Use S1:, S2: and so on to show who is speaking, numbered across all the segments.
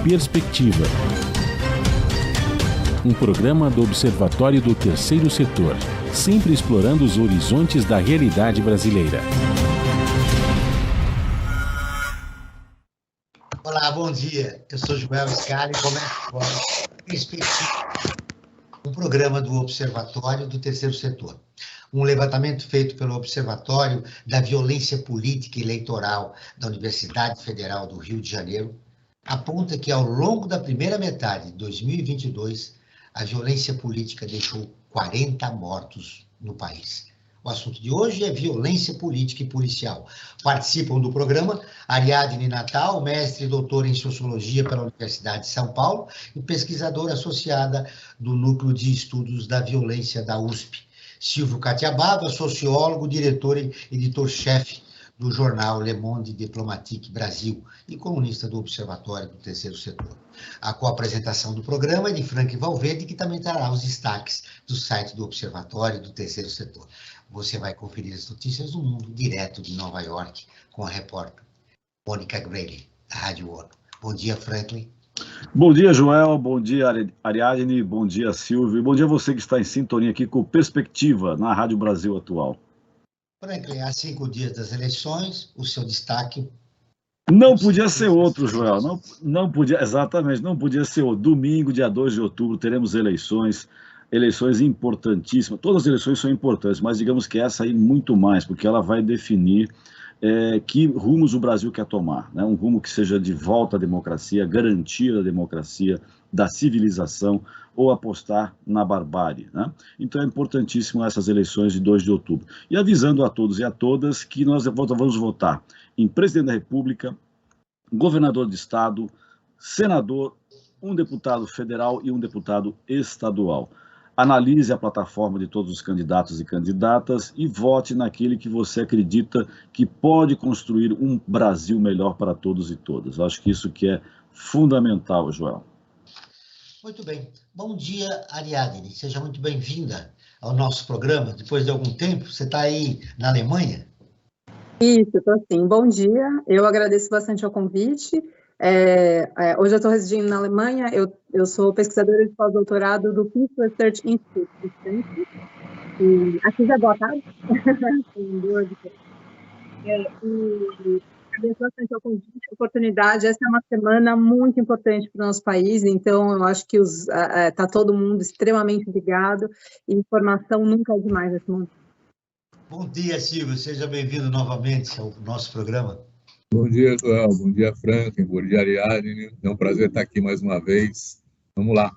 S1: Perspectiva, um programa do Observatório do Terceiro Setor, sempre explorando os horizontes da realidade brasileira.
S2: Olá, bom dia. Eu sou Joel Scali e começo agora Perspectiva, um programa do Observatório do Terceiro Setor. Um levantamento feito pelo Observatório da Violência Política e Eleitoral da Universidade Federal do Rio de Janeiro aponta que, ao longo da primeira metade de 2022, a violência política deixou 40 mortos no país. O assunto de hoje é violência política e policial. Participam do programa Ariadne Natal, mestre e doutora em Sociologia pela Universidade de São Paulo e pesquisadora associada do Núcleo de Estudos da Violência da USP. Silvio Catiababa, sociólogo, diretor e editor-chefe do jornal Le Monde Diplomatique Brasil e colunista do Observatório do Terceiro Setor. A co-apresentação do programa é de Frank Valverde, que também trará os destaques do site do Observatório do Terceiro Setor. Você vai conferir as notícias do mundo direto de Nova York com a repórter Mônica Grayle, da Rádio ONU. Bom dia, Franklin.
S3: Bom dia, Joel. Bom dia, Ariadne. Bom dia, Silvio. Bom dia a você que está em sintonia aqui com Perspectiva, na Rádio Brasil Atual.
S2: Franklin, há 5 dias das eleições, o seu destaque...
S3: Não podia ser outro, Joel. Não podia, exatamente, não podia ser outro. Domingo, dia 2 de outubro, teremos eleições importantíssimas. Todas as eleições são importantes, mas digamos que essa aí muito mais, porque ela vai definir que rumos o Brasil quer tomar, né? Um rumo que seja de volta à democracia, garantia da democracia, da civilização, ou apostar na barbárie, né? Então é importantíssimo essas eleições de 2 de outubro. E avisando a todos e a todas que nós vamos votar em presidente da República, governador de estado, senador, um deputado federal e um deputado estadual. Analise a plataforma de todos os candidatos e candidatas e vote naquele que você acredita que pode construir um Brasil melhor para todos e todas. Eu acho que isso que é fundamental, Joel.
S2: Muito bem. Bom dia, Ariadne. Seja muito bem-vinda ao nosso programa. Depois de algum tempo, você está aí na Alemanha?
S4: Isso, estou sim. Bom dia. Eu agradeço bastante o convite. Hoje eu estou residindo na Alemanha, eu sou pesquisadora de pós-doutorado do Peace Research Institute, e aqui já é boa tarde. E agradeço bastante o convite, a oportunidade. Essa é uma semana muito importante para o nosso país, então eu acho que está todo mundo extremamente ligado, e informação nunca é demais nesse momento.
S2: Bom dia, Silvio, seja bem-vindo novamente ao nosso programa.
S5: Bom dia, Joel. Bom dia, Franklin. Bom dia, Ariadne. É um prazer estar aqui mais uma vez. Vamos lá.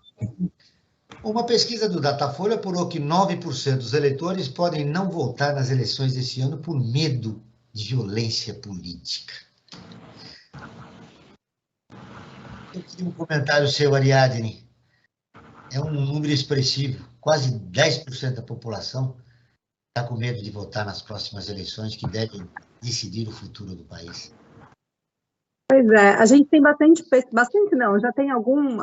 S2: Uma pesquisa do Datafolha apurou que 9% dos eleitores podem não votar nas eleições desse ano por medo de violência política. Eu queria um comentário seu, Ariadne. É um número expressivo. Quase 10% da população está com medo de votar nas próximas eleições que devem decidir o futuro do país.
S4: Pois é, a gente tem bastante não, já tem algum,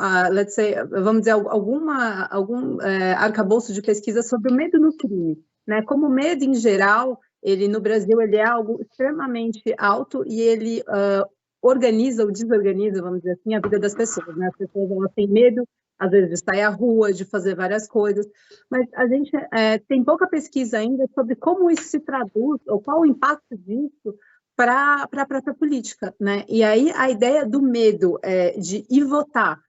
S4: vamos dizer, algum arcabouço de pesquisa sobre o medo no crime, né? Como o medo, em geral, ele no Brasil, ele é algo extremamente alto e ele organiza ou desorganiza, vamos dizer assim, a vida das pessoas, né? As pessoas, elas têm medo, às vezes, de sair à rua, de fazer várias coisas, mas a gente tem pouca pesquisa ainda sobre como isso se traduz, ou qual o impacto disso para a própria política, né? E aí a ideia do medo de ir votar,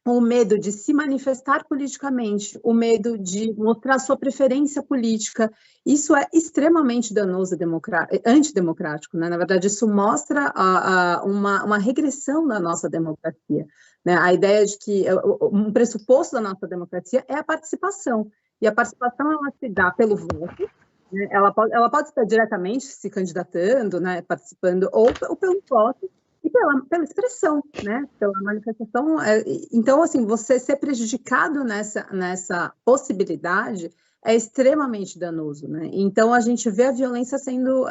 S4: o medo de se manifestar politicamente, o medo de mostrar sua preferência política, isso é extremamente danoso, antidemocrático, né? Na verdade, isso mostra uma regressão da nossa democracia, né? A ideia de que um pressuposto da nossa democracia é a participação, e a participação ela se dá pelo voto, né? Ela pode estar diretamente se candidatando, né, participando, ou pelo voto, e pela expressão, né, pela manifestação. Então, assim, você ser prejudicado nessa possibilidade é extremamente danoso, né? Então, a gente vê a violência sendo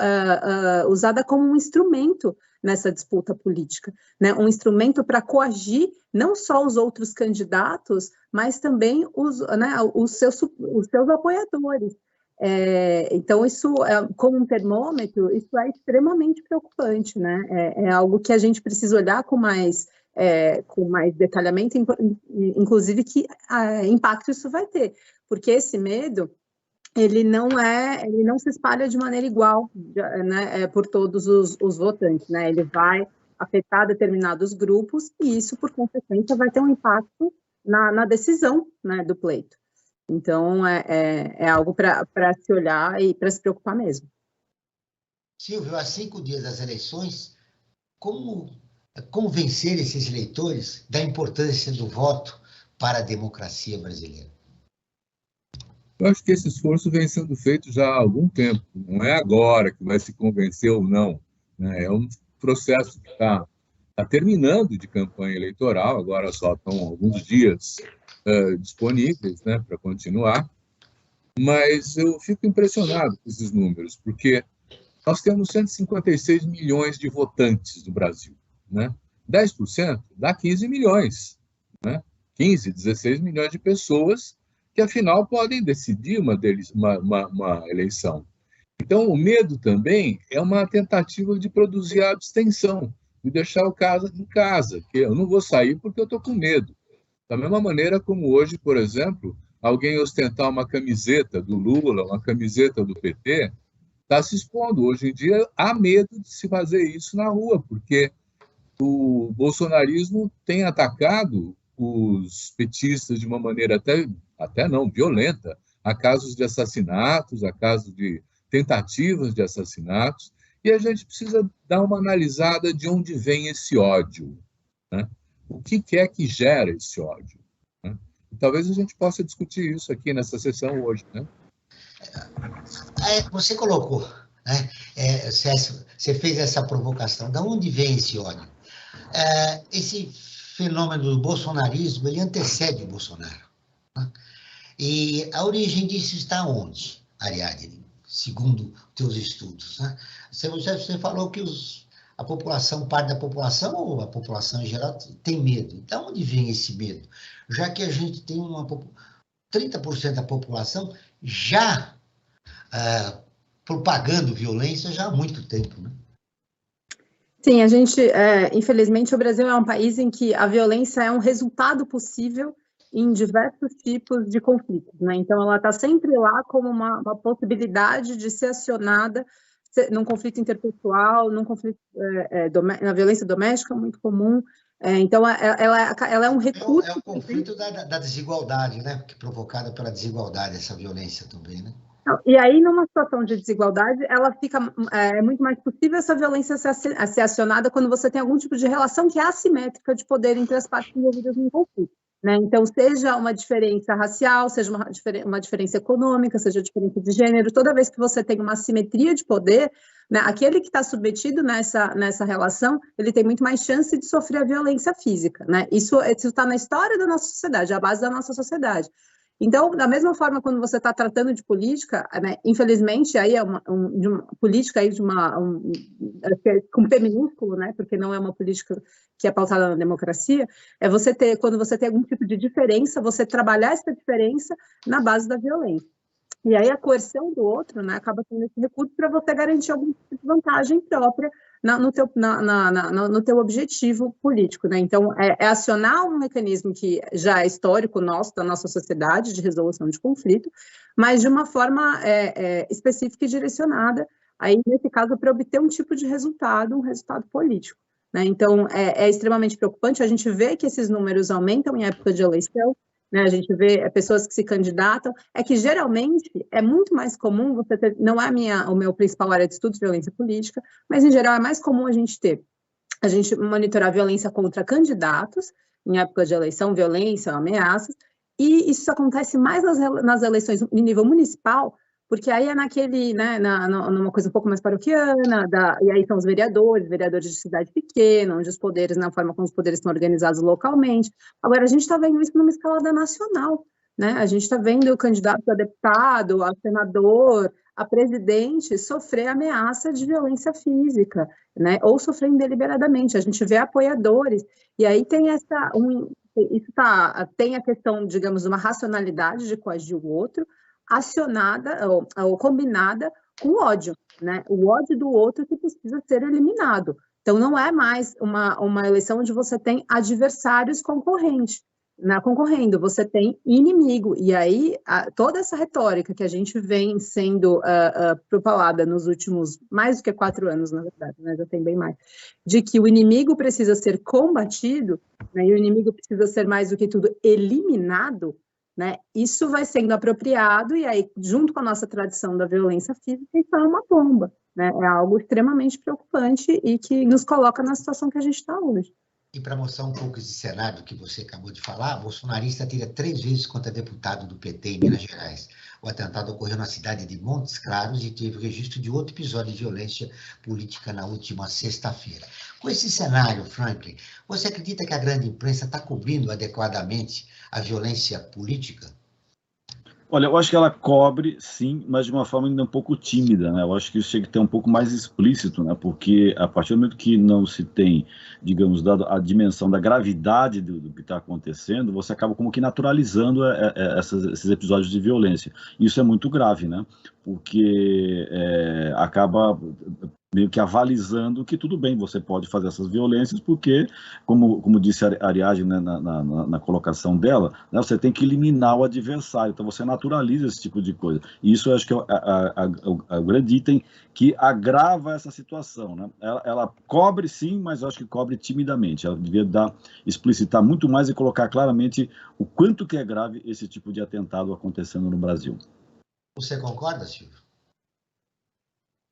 S4: usada como um instrumento nessa disputa política, né? Um instrumento para coagir não só os outros candidatos, mas também os seus apoiadores. Então, isso, como um termômetro, isso é extremamente preocupante, né? É algo que a gente precisa olhar com mais com mais detalhamento, inclusive que impacto isso vai ter, porque esse medo, ele não se espalha de maneira igual, né, por todos os votantes, né? Ele vai afetar determinados grupos e isso, por consequência, vai ter um impacto na decisão, né, do pleito. Então, é algo para se olhar e para se preocupar mesmo.
S2: Silvio, há 5 dias das eleições, como convencer esses eleitores da importância do voto para a democracia brasileira?
S5: Eu acho que esse esforço vem sendo feito já há algum tempo, não é agora que vai se convencer ou não, né? É um processo que está terminando de campanha eleitoral, agora só estão alguns dias disponíveis, né, para continuar, mas eu fico impressionado com esses números, porque nós temos 156 milhões de votantes no Brasil, né? 10% dá 15 milhões, né? 15, 16 milhões de pessoas que, afinal, podem decidir uma eleição. Então, o medo também é uma tentativa de produzir a abstenção, de deixar o caso em casa, que eu não vou sair porque eu estou com medo. Da mesma maneira como hoje, por exemplo, alguém ostentar uma camiseta do Lula, uma camiseta do PT, está se expondo. Hoje em dia, há medo de se fazer isso na rua, porque o bolsonarismo tem atacado os petistas de uma maneira até não violenta. Há casos de assassinatos, há casos de tentativas de assassinatos, e a gente precisa dar uma analisada de onde vem esse ódio, né? O que é que gera esse ódio, né? E talvez a gente possa discutir isso aqui nessa sessão hoje, né?
S2: Você colocou, né? Você fez essa provocação. De onde vem esse ódio? Esse fenômeno do bolsonarismo, ele antecede o Bolsonaro, né? E a origem disso está onde, Ariadne, segundo teus estudos, né? Você falou que a população, parte da população, ou a população em geral, tem medo. De onde vem esse medo? Já que a gente tem 30% da população já propagando violência já há muito tempo, né?
S4: Sim, a gente, infelizmente, o Brasil é um país em que a violência é um resultado possível em diversos tipos de conflitos, né? Então, ela está sempre lá como uma possibilidade de ser acionada num conflito interpessoal, num conflito, na violência doméstica, muito comum. Então, ela é um recurso...
S2: É o conflito da desigualdade, né? Que é provocada pela desigualdade, essa violência também, né?
S4: E aí, numa situação de desigualdade, ela fica muito mais possível essa violência ser acionada quando você tem algum tipo de relação que é assimétrica de poder entre as partes envolvidas no conflito, né? Então, seja uma diferença racial, seja uma diferença econômica, seja diferença de gênero, toda vez que você tem uma assimetria de poder, né, aquele que está submetido nessa relação, ele tem muito mais chance de sofrer a violência física, né? Isso está na história da nossa sociedade, é a base da nossa sociedade. Então, da mesma forma, quando você está tratando de política, né, infelizmente, aí é de uma política aí com P minúsculo, né, porque não é uma política que é pautada na democracia, quando você tem algum tipo de diferença, você trabalhar essa diferença na base da violência. E aí a coerção do outro, né, acaba sendo esse recurso para você garantir algum tipo de vantagem própria no teu objetivo político, né? Então, acionar um mecanismo que já é histórico nosso, da nossa sociedade, de resolução de conflito, mas de uma forma específica e direcionada, aí, nesse caso, para obter um tipo de resultado, um resultado político, né? Então, é extremamente preocupante, a gente vê que esses números aumentam em época de eleição, né, a gente vê pessoas que se candidatam, que geralmente é muito mais comum você ter, não é o meu principal área de estudo, violência política, mas em geral é mais comum a gente monitorar violência contra candidatos, em época de eleição, violência, ameaças, e isso acontece mais nas eleições em nível municipal, porque aí é numa coisa um pouco mais paroquiana, e aí são os vereadores de cidade pequena, onde os poderes, na forma como os poderes estão organizados localmente. Agora, a gente está vendo isso numa escalada nacional, né? A gente está vendo o candidato a deputado, a senador, a presidente sofrer ameaça de violência física, né? Ou sofrer deliberadamente. A gente vê apoiadores, e aí tem tem a questão, digamos, de uma racionalidade de coagir o outro, acionada ou combinada com ódio, né? O ódio do outro que precisa ser eliminado. Então, não é mais uma eleição onde você tem adversários concorrendo, você tem inimigo. E aí, toda essa retórica que a gente vem sendo propalada nos últimos mais do que 4 anos, na verdade, né, já tem bem mais, de que o inimigo precisa ser combatido, né, e o inimigo precisa ser, mais do que tudo, eliminado, né, isso vai sendo apropriado, e aí, junto com a nossa tradição da violência física, isso é uma bomba, né, é algo extremamente preocupante e que nos coloca na situação que a gente está hoje.
S2: E para mostrar um pouco esse cenário que você acabou de falar, bolsonarista atira 3 vezes contra deputado do PT em Minas Gerais. O atentado ocorreu na cidade de Montes Claros e teve registro de outro episódio de violência política na última sexta-feira. Com esse cenário, Franklin, você acredita que a grande imprensa está cobrindo adequadamente a violência política?
S3: Olha, eu acho que ela cobre, sim, mas de uma forma ainda um pouco tímida, né? Eu acho que isso chega a ter um pouco mais explícito, né? Porque a partir do momento que não se tem, digamos, dado a dimensão da gravidade do que está acontecendo, você acaba como que naturalizando esses episódios de violência. Isso é muito grave, né? Porque acaba meio que avalizando que tudo bem, você pode fazer essas violências, porque, como disse a Ariadne, né, na colocação dela, né, você tem que eliminar o adversário, então você naturaliza esse tipo de coisa. E isso eu acho que é o grande item que agrava essa situação, né? Ela cobre sim, mas eu acho que cobre timidamente. Ela devia explicitar muito mais e colocar claramente o quanto que é grave esse tipo de atentado acontecendo no Brasil.
S2: Você concorda, Silvio?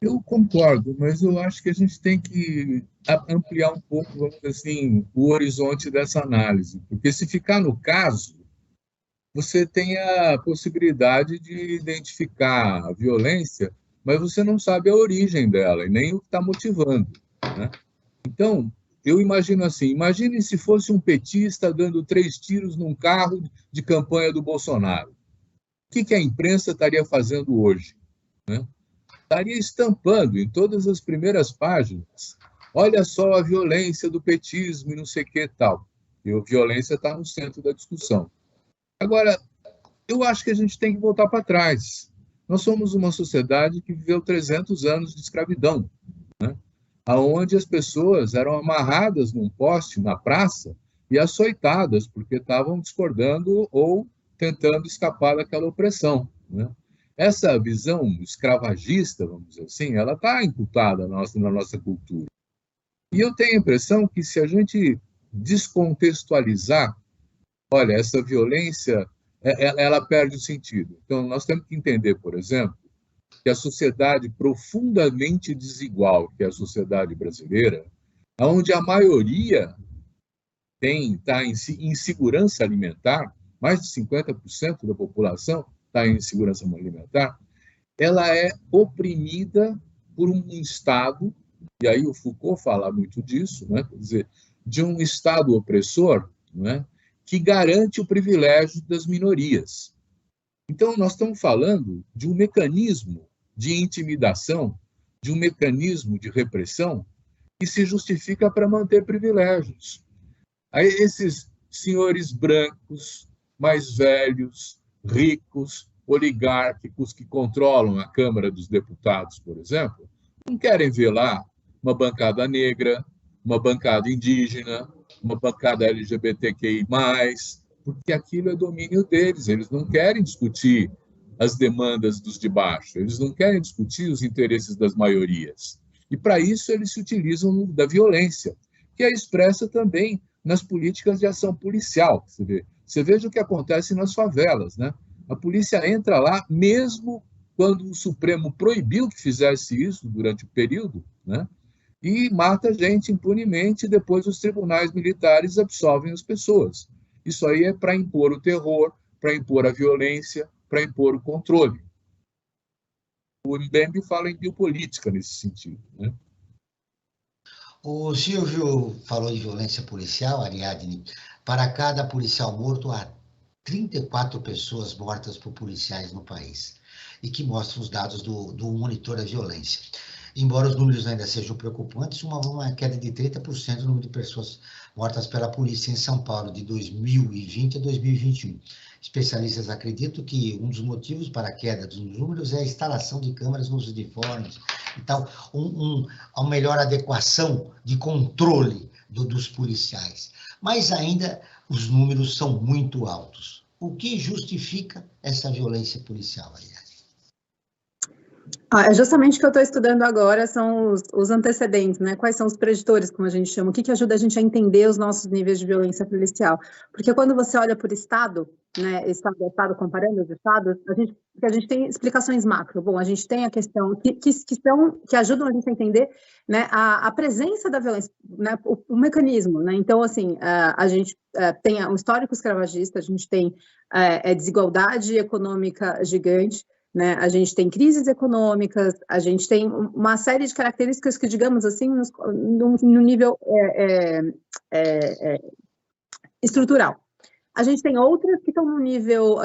S5: Eu concordo, mas eu acho que a gente tem que ampliar um pouco, vamos dizer assim, o horizonte dessa análise. Porque se ficar no caso, você tem a possibilidade de identificar a violência, mas você não sabe a origem dela e nem o que está motivando, né? Então, eu imagino assim, imagine se fosse um petista dando 3 tiros num carro de campanha do Bolsonaro. O que a imprensa estaria fazendo hoje, né? Estaria estampando em todas as primeiras páginas, olha só a violência do petismo e não sei o que tal. E a violência está no centro da discussão. Agora, eu acho que a gente tem que voltar para trás. Nós somos uma sociedade que viveu 300 anos de escravidão, né? Onde as pessoas eram amarradas num poste na praça e açoitadas porque estavam discordando ou tentando escapar daquela opressão, né? Essa visão escravagista, vamos dizer assim, ela está imputada na nossa cultura. E eu tenho a impressão que se a gente descontextualizar, olha, essa violência, ela perde o sentido. Então, nós temos que entender, por exemplo, que a sociedade profundamente desigual, que é a sociedade brasileira, onde a maioria está em insegurança alimentar, mais de 50% da população está em insegurança alimentar, ela é oprimida por um Estado, e aí o Foucault fala muito disso, né? Quer dizer, de um Estado opressor, né? Que garante o privilégio das minorias. Então, nós estamos falando de um mecanismo de intimidação, de um mecanismo de repressão que se justifica para manter privilégios. Aí, esses senhores brancos, mais velhos, ricos, oligárquicos que controlam a Câmara dos Deputados, por exemplo, não querem ver lá uma bancada negra, uma bancada indígena, uma bancada LGBTQI+, porque aquilo é domínio deles, eles não querem discutir as demandas dos de baixo, eles não querem discutir os interesses das maiorias. E, para isso, eles se utilizam da violência, que é expressa também nas políticas de ação policial. Você veja o que acontece nas favelas, né? A polícia entra lá, mesmo quando o Supremo proibiu que fizesse isso durante o período, né? E mata gente impunemente, e depois os tribunais militares absolvem as pessoas. Isso aí é para impor o terror, para impor a violência, para impor o controle. O Mbembe fala em biopolítica nesse sentido, né?
S2: O Silvio falou de violência policial, Ariadne. Para cada policial morto, há 34 pessoas mortas por policiais no país, e que mostram os dados do monitor da violência. embora os números ainda sejam preocupantes, uma queda de 30% no número de pessoas mortas pela polícia em São Paulo de 2020 a 2021. Especialistas acreditam que um dos motivos para a queda dos números é a instalação de câmeras nos uniformes e tal, uma melhor adequação de controle dos policiais. Mas ainda os números são muito altos. O que justifica essa violência policial, Ariadne?
S4: É justamente o que eu estou estudando agora, são os antecedentes, né? Quais são os preditores, como a gente chama, o que ajuda a gente a entender os nossos níveis de violência policial. Porque quando você olha por estado, né, estado a estado, comparando os estados, a gente tem explicações macro. Bom, a gente tem a questão que ajudam a gente a entender, né, a presença da violência, né, o mecanismo, né? Então, assim, a gente tem um histórico escravagista, a gente tem desigualdade econômica gigante, né? A gente tem crises econômicas, a gente tem uma série de características que, digamos assim, no nível estrutural. A gente tem outras que estão no nível...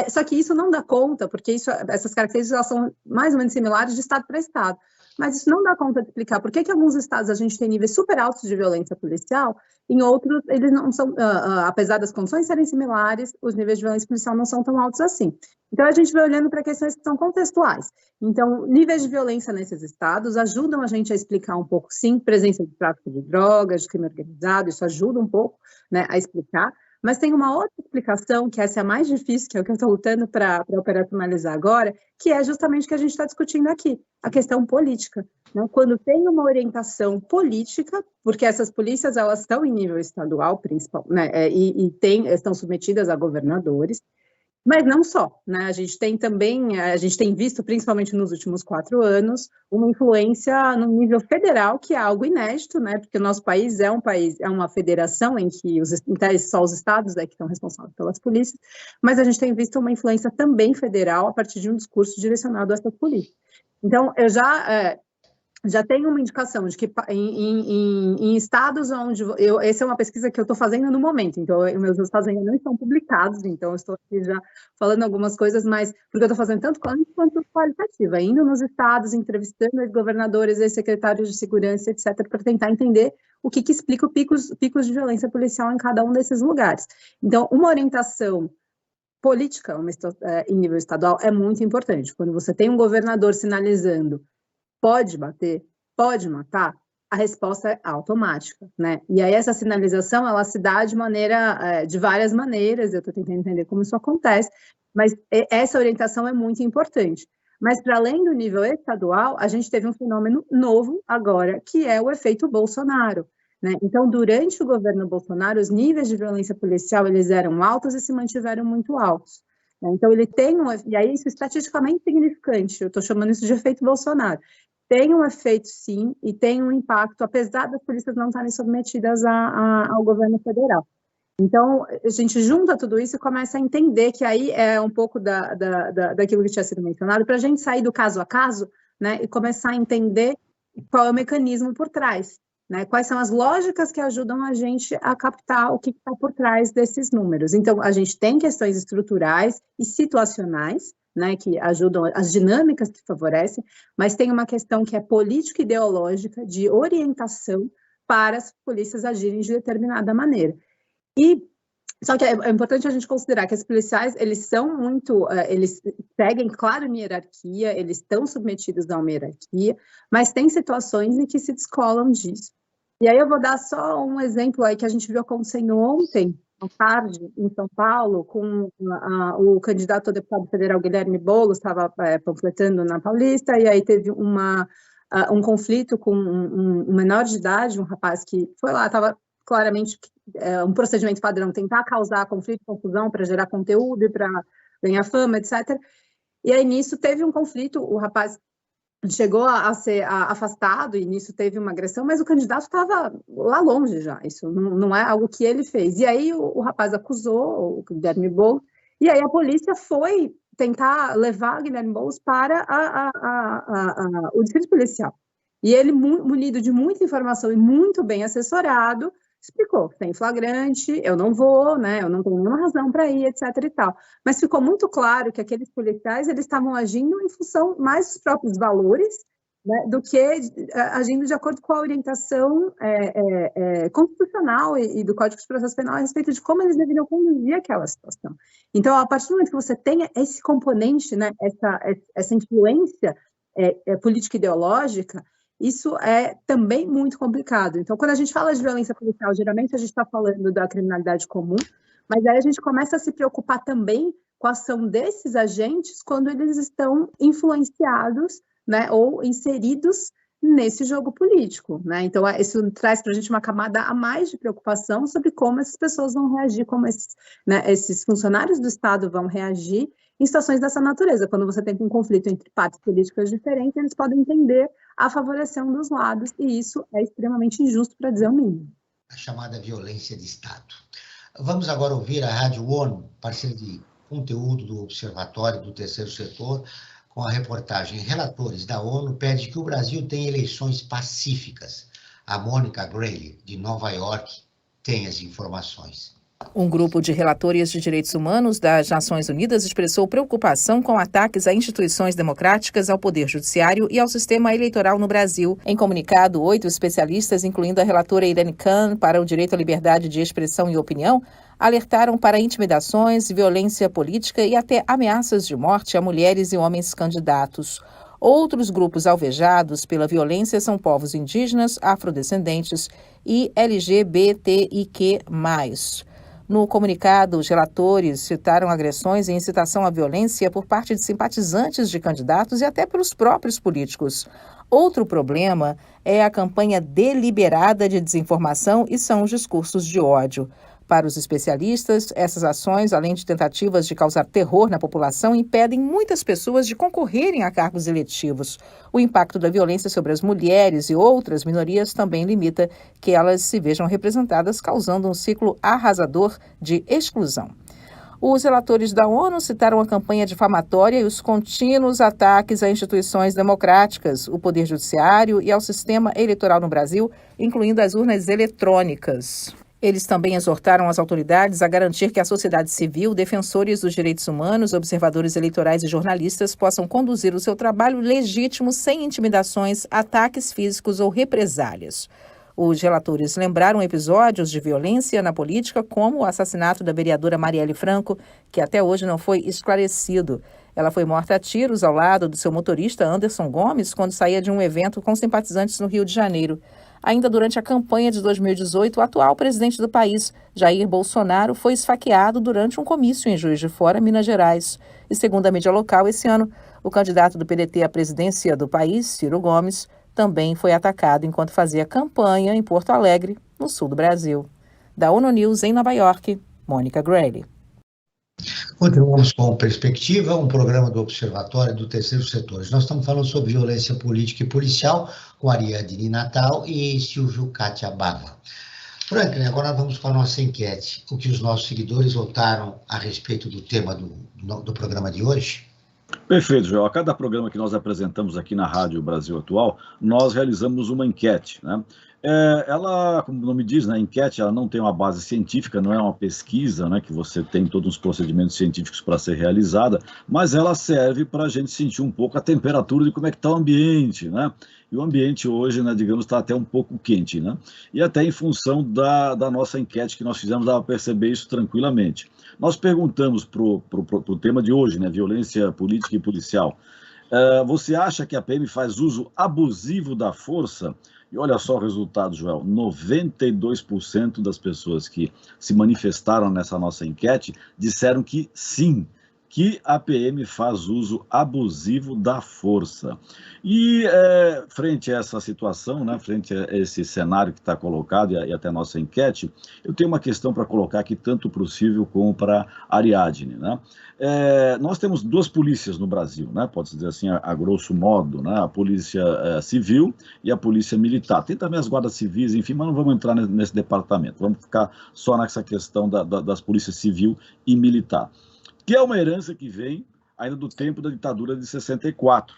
S4: só que isso não dá conta, porque essas características elas são mais ou menos similares de estado para estado. Mas isso não dá conta de explicar por que em alguns estados a gente tem níveis super altos de violência policial, em outros eles não são, apesar das condições serem similares, os níveis de violência policial não são tão altos assim. Então a gente vai olhando para questões que são contextuais. Então, níveis de violência nesses estados ajudam a gente a explicar um pouco, sim, presença de tráfico de drogas, de crime organizado, isso ajuda um pouco, né, a explicar. Mas tem uma outra explicação, que essa é a mais difícil, que é o que eu estou lutando para operacionalizar agora, que é justamente o que a gente está discutindo aqui, a questão política. Né? Quando tem uma orientação política, porque essas polícias elas estão em nível estadual, principal, né? Estão submetidas a governadores, mas não só, né? A gente tem visto, principalmente nos últimos 4 anos, uma influência no nível federal, que é algo inédito, né? Porque o nosso país é uma federação em que só os estados, né, que estão responsáveis pelas polícias, mas a gente tem visto uma influência também federal a partir de um discurso direcionado a essas polícias. Então, eu já tenho uma indicação de que em estados onde... essa é uma pesquisa que eu estou fazendo no momento, então meus resultados ainda não estão publicados, então eu estou aqui já falando algumas coisas, mas porque eu estou fazendo tanto quanto qualitativa, indo nos estados, entrevistando os governadores, os secretários de segurança, etc., para tentar entender o que explica os picos de violência policial em cada um desses lugares. Então, uma orientação política em nível estadual é muito importante. Quando você tem um governador sinalizando pode bater, pode matar, a resposta é automática, né? E aí essa sinalização, ela se dá de várias maneiras, eu estou tentando entender como isso acontece, mas essa orientação é muito importante. Mas, para além do nível estadual, a gente teve um fenômeno novo agora, que é o efeito Bolsonaro, né? Então, durante o governo Bolsonaro, os níveis de violência policial, eles eram altos e se mantiveram muito altos. Então, ele tem e aí isso é estatisticamente significante, eu estou chamando isso de efeito Bolsonaro. Tem um efeito, sim, e tem um impacto, apesar das polícias não estarem submetidas ao governo federal. Então, a gente junta tudo isso e começa a entender que aí é um pouco daquilo que tinha sido mencionado, para a gente sair do caso a caso, né, e começar a entender qual é o mecanismo por trás, né, quais são as lógicas que ajudam a gente a captar o que está por trás desses números. Então, a gente tem questões estruturais e situacionais, né, que ajudam, as dinâmicas que favorecem, mas tem uma questão que é político-ideológica, de orientação para as polícias agirem de determinada maneira. Só que é importante a gente considerar que os policiais, eles seguem, claro, uma hierarquia, eles estão submetidos a uma hierarquia, mas tem situações em que se descolam disso. E aí eu vou dar só um exemplo aí que a gente viu acontecendo ontem, à tarde, em São Paulo, com o candidato a deputado federal Guilherme Boulos, estava panfletando na Paulista, e aí teve um conflito com um menor de idade, um rapaz que foi lá, estava claramente um procedimento padrão, tentar causar conflito, confusão, para gerar conteúdo e para ganhar fama, etc. E aí, nisso, teve um conflito, o rapaz chegou a ser afastado e nisso teve uma agressão, mas o candidato estava lá longe já, isso não é algo que ele fez. E aí o rapaz acusou o Guilherme Boulos, e aí a polícia foi tentar levar o Guilherme Boulos para o distrito policial. E ele, munido de muita informação e muito bem assessorado, explicou, tem flagrante, eu não vou, né, eu não tenho nenhuma razão para ir, etc e tal. Mas ficou muito claro que aqueles policiais, eles estavam agindo em função mais dos próprios valores né, do que agindo de acordo com a orientação constitucional e do Código de Processo Penal a respeito de como eles deveriam conduzir aquela situação. Então, a partir do momento que você tenha esse componente, né, essa influência política ideológica, isso é também muito complicado. Então, quando a gente fala de violência policial, geralmente a gente está falando da criminalidade comum, mas aí a gente começa a se preocupar também com a ação desses agentes quando eles estão influenciados, né, ou inseridos nesse jogo político, né? Então, isso traz para a gente uma camada a mais de preocupação sobre como essas pessoas vão reagir, como esses funcionários do Estado vão reagir em situações dessa natureza. Quando você tem um conflito entre partes políticas diferentes, eles podem tender a favorecer um dos lados, e isso é extremamente injusto, para dizer o mínimo.
S2: A chamada violência de Estado. Vamos agora ouvir a Rádio ONU, parceira de conteúdo do Observatório do Terceiro Setor, com a reportagem Relatores da ONU pedem que o Brasil tenha eleições pacíficas. A Mônica Grayle, de Nova York, tem as informações.
S6: Um grupo de relatores de direitos humanos das Nações Unidas expressou preocupação com ataques a instituições democráticas, ao Poder Judiciário e ao sistema eleitoral no Brasil. Em comunicado, 8 especialistas, incluindo a relatora Irene Khan para o direito à liberdade de expressão e opinião, alertaram para intimidações, violência política e até ameaças de morte a mulheres e homens candidatos. Outros grupos alvejados pela violência são povos indígenas, afrodescendentes e LGBTIQ+. No comunicado, os relatores citaram agressões e incitação à violência por parte de simpatizantes de candidatos e até pelos próprios políticos. Outro problema é a campanha deliberada de desinformação e são os discursos de ódio. Para os especialistas, essas ações, além de tentativas de causar terror na população, impedem muitas pessoas de concorrerem a cargos eletivos. O impacto da violência sobre as mulheres e outras minorias também limita que elas se vejam representadas, causando um ciclo arrasador de exclusão. Os relatores da ONU citaram a campanha difamatória e os contínuos ataques a instituições democráticas, o Poder Judiciário e ao sistema eleitoral no Brasil, incluindo as urnas eletrônicas. Eles também exortaram as autoridades a garantir que a sociedade civil, defensores dos direitos humanos, observadores eleitorais e jornalistas possam conduzir o seu trabalho legítimo sem intimidações, ataques físicos ou represálias. Os relatores lembraram episódios de violência na política, como o assassinato da vereadora Marielle Franco, que até hoje não foi esclarecido. Ela foi morta a tiros ao lado do seu motorista Anderson Gomes quando saía de um evento com simpatizantes no Rio de Janeiro. Ainda durante a campanha de 2018, o atual presidente do país, Jair Bolsonaro, foi esfaqueado durante um comício em Juiz de Fora, Minas Gerais. E segundo a mídia local, esse ano, o candidato do PDT à presidência do país, Ciro Gomes, também foi atacado enquanto fazia campanha em Porto Alegre, no sul do Brasil. Da ONU News em Nova York, Mônica Grayle.
S2: Continuamos com Perspectiva, um programa do Observatório do Terceiro Setor. Nós estamos falando sobre violência política e policial com Ariadne Natal e Silvio Catiabava. Franklin, agora nós vamos para a nossa enquete. O que os nossos seguidores votaram a respeito do tema do programa de hoje?
S3: Perfeito, Joel. A cada programa que nós apresentamos aqui na Rádio Brasil Atual, nós realizamos uma enquete, né? Ela, como o nome diz, né, a enquete ela não tem uma base científica, não é uma pesquisa, né, que você tem todos os procedimentos científicos para ser realizada, mas ela serve para a gente sentir um pouco a temperatura de como é que está o ambiente, né? E o ambiente hoje, né, digamos, está até um pouco quente, né? E até em função da nossa enquete que nós fizemos, dá para perceber isso tranquilamente. Nós perguntamos para o tema de hoje, né, violência política e policial. Você acha que a PM faz uso abusivo da força? E olha só o resultado, Joel, 92% das pessoas que se manifestaram nessa nossa enquete disseram que sim, que a PM faz uso abusivo da força. E frente a essa situação, né, frente a esse cenário que está colocado e até a nossa enquete, eu tenho uma questão para colocar aqui tanto para o Silvio como para a Ariadne, né? Nós temos duas polícias no Brasil, né? Pode-se dizer assim, a grosso modo, né? A polícia civil e a polícia militar. Tem também as guardas civis, enfim, mas não vamos entrar nesse departamento. Vamos ficar só nessa questão das polícias civil e militar, que é uma herança que vem ainda do tempo da ditadura de 64,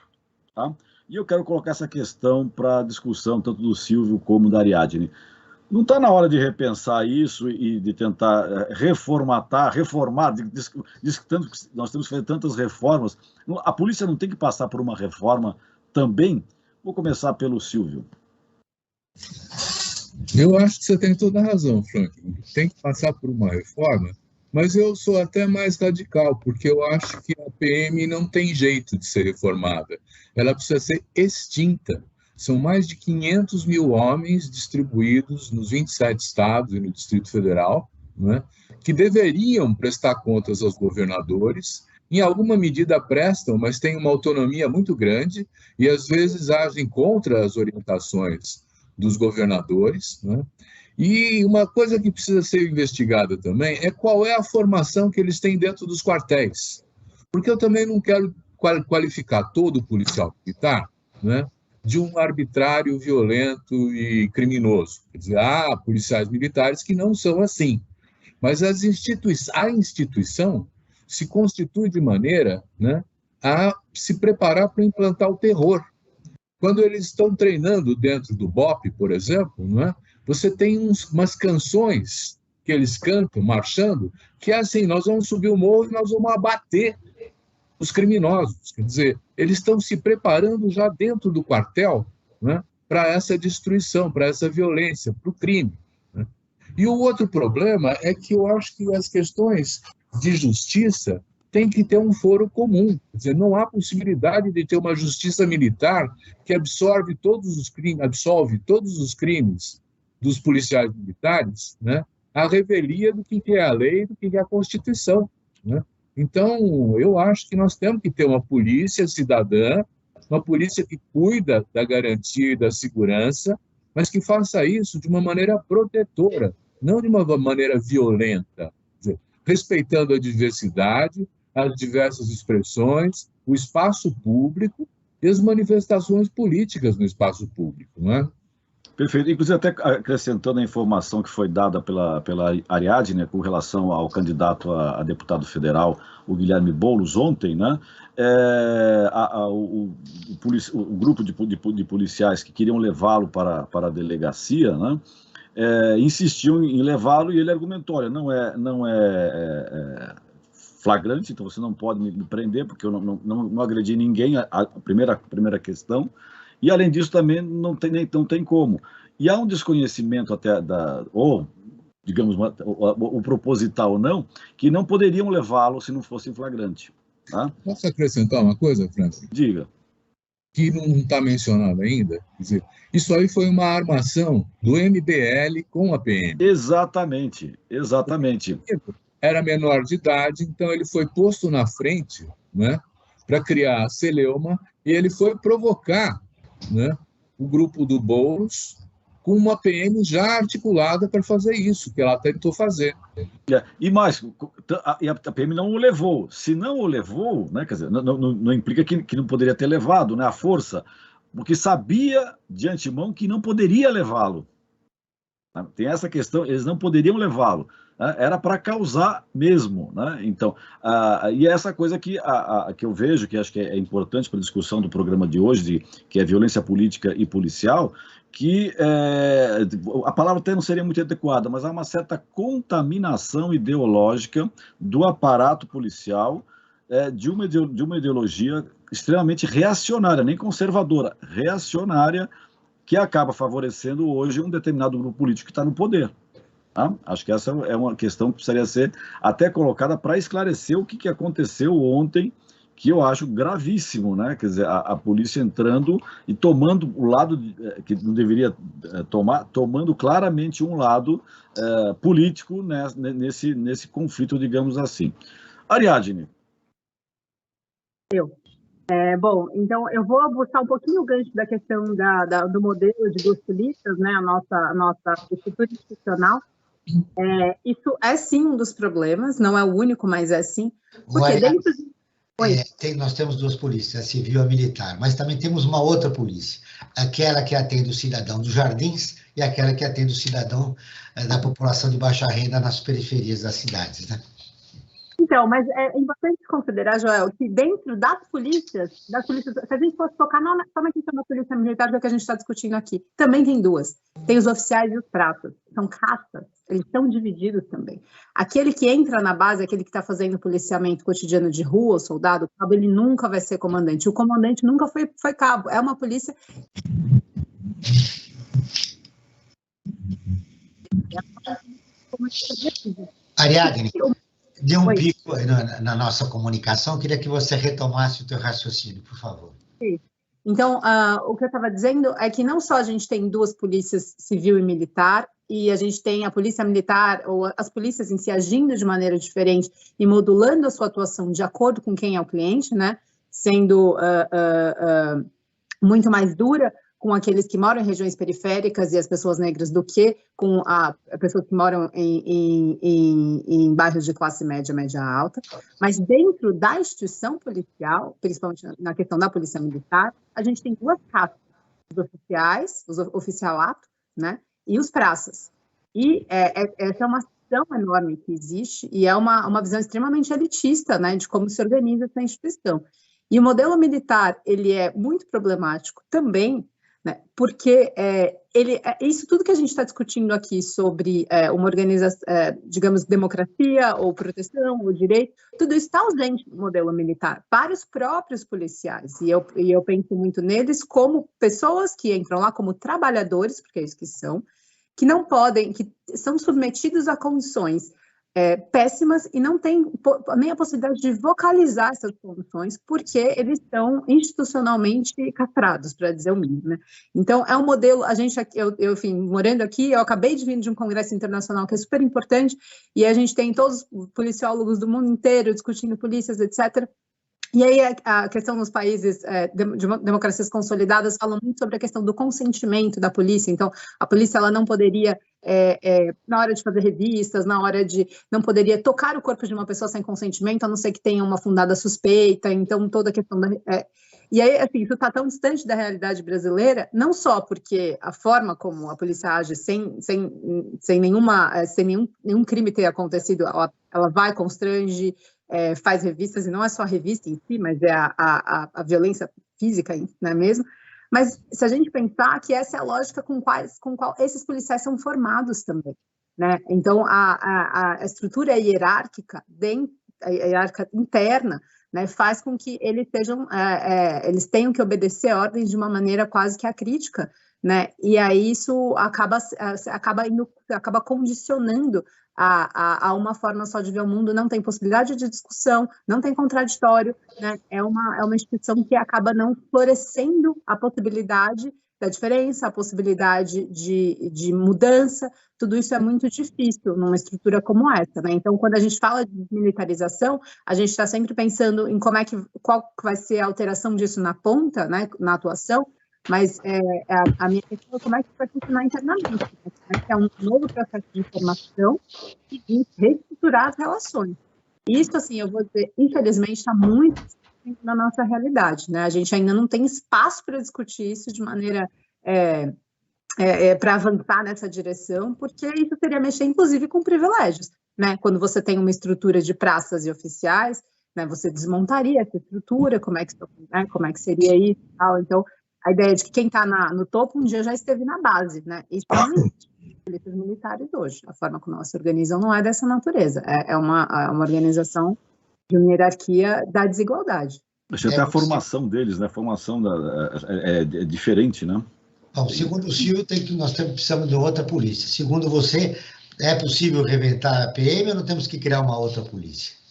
S3: tá? E eu quero colocar essa questão para discussão tanto do Silvio como da Ariadne. Não está na hora de repensar isso e de tentar reformar, nós temos que fazer tantas reformas. A polícia não tem que passar por uma reforma também Vou começar pelo Silvio.
S5: Eu acho que você tem toda a razão, Franklin. Tem que passar por uma reforma, mas eu sou até mais radical, porque eu acho que a PM não tem jeito de ser reformada. Ela precisa ser extinta. São mais de 500 mil homens distribuídos nos 27 estados e no Distrito Federal, né, que deveriam prestar contas aos governadores. Em alguma medida prestam, mas têm uma autonomia muito grande e às vezes agem contra as orientações dos governadores, né? E uma coisa que precisa ser investigada também é qual é a formação que eles têm dentro dos quartéis. Porque eu também não quero qualificar todo policial militar, né, de um arbitrário, violento e criminoso. Quer dizer, há policiais militares que não são assim. Mas a instituição se constitui de maneira, né, a se preparar para implantar o terror. Quando eles estão treinando dentro do BOPE, por exemplo, né, você tem umas canções que eles cantam, marchando, que é assim, nós vamos subir o morro e nós vamos abater os criminosos. Quer dizer, eles estão se preparando já dentro do quartel, né, para essa destruição, para essa violência, para o crime. Né? E o outro problema é que eu acho que as questões de justiça têm que ter um foro comum. Quer dizer, não há possibilidade de ter uma justiça militar que absolve todos os crimes dos policiais militares, né, à revelia do que é a lei, do que é a Constituição. Né? Então, eu acho que nós temos que ter uma polícia cidadã, uma polícia que cuida da garantia e da segurança, mas que faça isso de uma maneira protetora, não de uma maneira violenta, quer dizer, respeitando a diversidade, as diversas expressões, o espaço público e as manifestações políticas no espaço público, não é?
S3: Perfeito. Inclusive, até acrescentando a informação que foi dada pela Ariadne, né, com relação ao candidato a deputado federal, o Guilherme Boulos, ontem, né, o grupo de policiais que queriam levá-lo para a delegacia, né, insistiu em levá-lo e ele argumentou, olha, não é flagrante, então você não pode me prender, porque eu não agredi ninguém, a primeira questão. E, além disso, também não tem como. E há um desconhecimento até ou, digamos, o proposital ou não, que não poderiam levá-lo se não fosse flagrante. Tá?
S5: Posso acrescentar uma coisa, Francis?
S3: Diga.
S5: Que não está mencionado ainda. Quer dizer, isso aí foi uma armação do MBL com a PM.
S3: Exatamente.
S5: Era menor de idade, então ele foi posto na frente, né, para criar a celeuma, e ele foi provocar, né, o grupo do Boulos com uma PM já articulada para fazer isso, que ela tentou fazer.
S3: E mais, a PM não o levou. Se não o levou, né, quer dizer, não implica que não poderia ter levado, né, a força, porque sabia de antemão que não poderia levá-lo. Tem essa questão, eles não poderiam levá-lo. Era para causar mesmo, né? Então, e essa coisa que eu vejo, que acho que é importante para a discussão do programa de hoje, que é violência política e policial, que a palavra até não seria muito adequada, mas há uma certa contaminação ideológica do aparato policial, de uma ideologia extremamente reacionária, nem conservadora, reacionária, que acaba favorecendo hoje um determinado grupo político que está no poder. Tá? Acho que essa é uma questão que precisaria ser até colocada para esclarecer o que aconteceu ontem, que eu acho gravíssimo, né? Quer dizer, a polícia entrando e tomando o lado que não deveria tomar, tomando claramente um lado político, né, nesse conflito, digamos assim. Ariadne.
S4: Bom, então eu vou buscar um pouquinho o gancho da questão do modelo de duas polícias, né, a nossa estrutura institucional. Isso é sim um dos problemas, não é o único, mas é sim. Porque
S2: nós temos duas polícias, a civil e a militar, mas também temos uma outra polícia, aquela que atende o cidadão dos jardins e aquela que atende o cidadão da população de baixa renda nas periferias das cidades, né?
S4: Então, mas é importante considerar, Joel, que dentro das polícias, se a gente fosse tocar só na questão da polícia militar, que é o que a gente está discutindo aqui, também tem duas. Tem os oficiais e os praças, são castas. eles estão divididos também. Aquele que entra na base, aquele que está fazendo policiamento cotidiano de rua, o soldado, o cabo, ele nunca vai ser comandante. O comandante nunca foi cabo. É uma polícia...
S2: Ariadne, deu um pico na nossa comunicação, queria que você retomasse o teu raciocínio, por favor.
S4: Sim. Então, o que eu estava dizendo é que não só a gente tem duas polícias, civil e militar, e a gente tem a polícia militar, ou as polícias em si agindo de maneira diferente e modulando a sua atuação de acordo com quem é o cliente, né? Sendo muito mais dura com aqueles que moram em regiões periféricas e as pessoas negras do que com as pessoas que moram em bairros de classe média, média alta. Mas dentro da instituição policial, principalmente na questão da polícia militar, a gente tem duas castas, os oficiais, os oficialato, né, e os praças. E essa é uma ação enorme que existe e é uma visão extremamente elitista, né, de como se organiza essa instituição. E o modelo militar, ele é muito problemático também, né, porque isso tudo que a gente está discutindo aqui sobre uma organização, digamos, democracia ou proteção ou direito, tudo isso está ausente do modelo militar para os próprios policiais, e eu penso muito neles como pessoas que entram lá como trabalhadores, porque é isso que são, que não podem, que são submetidos a condições péssimas e não tem nem a possibilidade de vocalizar essas condições, porque eles estão institucionalmente castrados, para dizer o mínimo, né? Então, é um modelo, a gente, enfim, morando aqui, eu acabei de vir de um congresso internacional que é super importante, e a gente tem todos os policiólogos do mundo inteiro discutindo polícias, etc., e aí a questão nos países de democracias consolidadas falam muito sobre a questão do consentimento da polícia. Então, a polícia ela não poderia, na hora de fazer revistas, não poderia tocar o corpo de uma pessoa sem consentimento, a não ser que tenha uma fundada suspeita. Então, toda a questão e aí, assim, isso está tão distante da realidade brasileira, não só porque a forma como a polícia age sem nenhum crime ter acontecido, ela vai, constrange, faz revistas, e não é só a revista em si, mas é a violência física, não é mesmo? Mas se a gente pensar que essa é a lógica com qual esses policiais são formados também, né? Então, a estrutura hierárquica, a hierárquica interna, né, faz com que eles tenham que obedecer ordens de uma maneira quase que acrítica, né? E aí isso acaba condicionando a uma forma só de ver o mundo, não tem possibilidade de discussão, não tem contraditório, né? É uma instituição que acaba não florescendo a possibilidade da diferença, a possibilidade de mudança, tudo isso é muito difícil numa estrutura como essa, né? Então, quando a gente fala de militarização, a gente está sempre pensando em qual vai ser a alteração disso na ponta, né, na atuação, mas a minha questão é como é que vai funcionar internamente, né? Como é um novo processo de informação e reestruturar as relações. Isso, assim, eu vou dizer, infelizmente, está muito na nossa realidade, né? A gente ainda não tem espaço para discutir isso de maneira para avançar nessa direção, porque isso seria mexer, inclusive, com privilégios, né? Quando você tem uma estrutura de praças e oficiais, né, você desmontaria essa estrutura, como é que seria isso e tal. Então, a ideia de que quem está no topo um dia já esteve na base, né? Isso não existe. Polícias militares hoje, a forma como elas se organizam não é dessa natureza, é uma organização de uma hierarquia da desigualdade.
S3: Acho que até a formação deles, né? A formação é diferente, né?
S2: Bom, segundo o Silvio, nós precisamos de outra polícia. Segundo você, é possível reventar a PM ou não temos que criar uma outra polícia?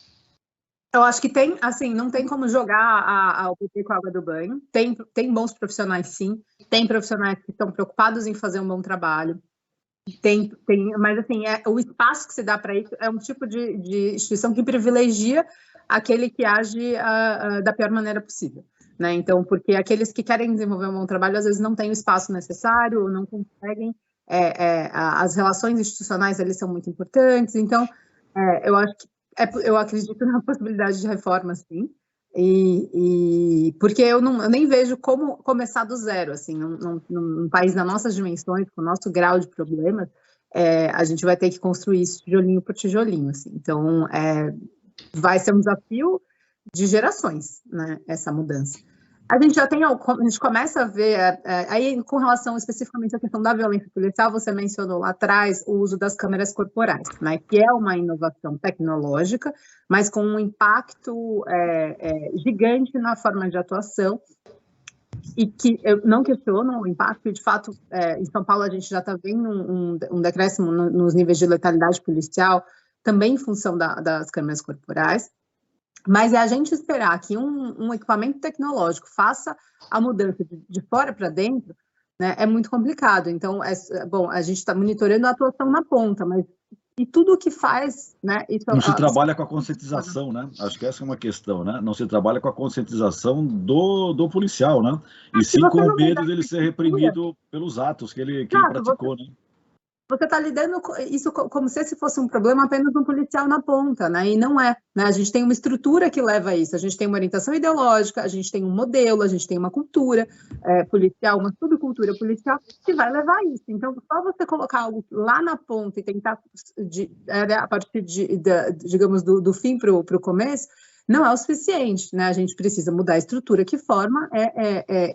S4: Eu acho que tem, assim, não tem como jogar o bebê com a água do banho. Tem bons profissionais, sim. Tem profissionais que estão preocupados em fazer um bom trabalho. Mas, assim, o espaço que se dá para isso é um tipo de instituição que privilegia aquele que age da pior maneira possível, né? Então, porque aqueles que querem desenvolver um bom trabalho, às vezes não têm o espaço necessário, ou não conseguem. As relações institucionais, eles são muito importantes. Então, eu acho que eu acredito na possibilidade de reforma, sim, porque eu nem vejo como começar do zero, assim, num país das nossas dimensões, com o nosso grau de problemas, a gente vai ter que construir isso tijolinho por tijolinho, assim. Então, vai ser um desafio de gerações, né, essa mudança. A gente começa a ver, aí com relação especificamente à questão da violência policial, você mencionou lá atrás o uso das câmeras corporais, né, que é uma inovação tecnológica, mas com um impacto gigante na forma de atuação, e que eu não questiono o impacto, de fato, em São Paulo a gente já está vendo um decréscimo nos níveis de letalidade policial, também em função das câmeras corporais. Mas é a gente esperar que um equipamento tecnológico faça a mudança de fora para dentro, né, é muito complicado. Então, bom, a gente está monitorando a atuação na ponta, mas e tudo o que faz, né?
S3: Não se trabalha com a conscientização, né? Acho que essa é uma questão, né? Não se trabalha com a conscientização do policial, né? E sim com o medo dele ser reprimido pelos atos que ele praticou, né?
S4: Você está lidando com isso como se esse fosse um problema apenas um policial na ponta, né? E não é, né? A gente tem uma estrutura que leva a isso, a gente tem uma orientação ideológica, a gente tem um modelo, a gente tem uma cultura policial, uma subcultura policial que vai levar a isso. Então, só você colocar algo lá na ponta e tentar, a partir digamos, do fim para o começo, não é o suficiente, né? A gente precisa mudar a estrutura que forma